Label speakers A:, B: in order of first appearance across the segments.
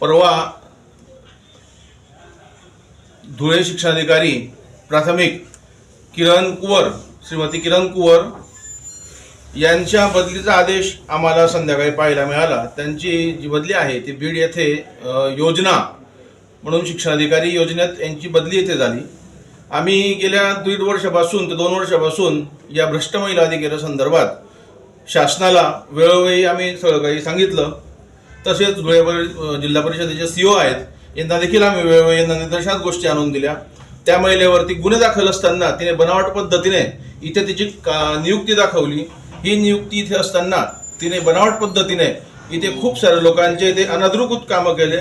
A: परवा धुळे शिक्षणाधिकारी प्राथमिक श्रीमती किरण कुवर यांच्या बदलीचा आदेश आम्हाला संध्याकाळी पाहायला मिळाला। त्यांची जी बदली आहे ती बीड येथे योजना म्हणून शिक्षणाधिकारी योजनेत यांची बदली येथे झाली। आम्ही गेल्या 1.5 वर्षापासून ते 2 वर्षापासून या भ्रष्ट महिला अधिकारी संदर्भात शासनाला वेळोवेळी आम्ही सगळं काही सांगितलं। तसेच धुळे जिल्हा परिषदेचे सीओ आहेत यांना देखील आम्ही वेळोवेळी यांना निदर्शनात गोष्टी आणून दिल्या। त्या महिलेवरती गुन्हे दाखल असताना तिने बनावट पद्धतीने इथे तिची नियुक्ती दाखवली। ही नियुक्ती इथे असताना तिने बनावट पद्धतीने इथे खूप सारे लोकांचे इथे अनधिकृत कामं केले।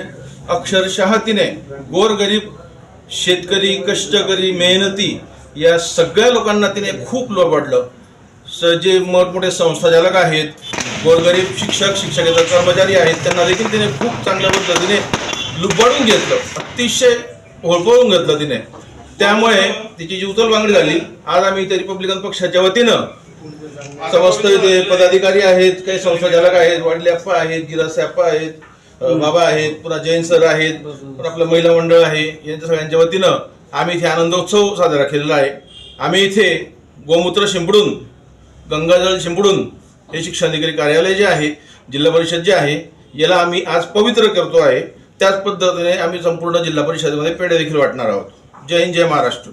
A: अक्षरशः तिने गोरगरीब शेतकरी कष्टकरी मेहनती या सगळ्या लोकांना तिने खूप लोबाडलं। जे मोठमोठे संस्थाचालक आहेत, गोरगरीब शिक्षकेतर कर्मचारी आहेत, त्यांना देखील तिने खूप चांगल्या पद्धतीने लुबाडून घेतलं, अतिशय होळपळून घेतलं तिने। त्यामुळे तिची जी उचलबांगडी झाली। आज आम्ही इथे रिपब्लिकन पक्षाच्या वतीनं समस्त इथे पदाधिकारी आहेत, काही संस्थाचालक आहेत, वाडले अप्पा आहेत, गिरासे अप्पा आहेत, बाबा आहेत, पुन्हा जैन सर आहेत, पुन्हा आपलं महिला मंडळ आहे, यांच्या सगळ्यांच्या वतीनं आम्ही इथे आनंदोत्सव साजरा केलेला आहे। आम्ही इथे गोमूत्र शिंपडून गंगाजल शिंपडून हे शिक्षणाधिकारी कार्यालय जे आहे, जिल्हा परिषद जे आहे, याला आम्ही आज पवित्र करतो आहे। त्याच पद्धतीने आम्ही संपूर्ण जिल्हा परिषदेमध्ये पेढे देखील वाटणार आहोत। जय हिंद, जय महाराष्ट्र।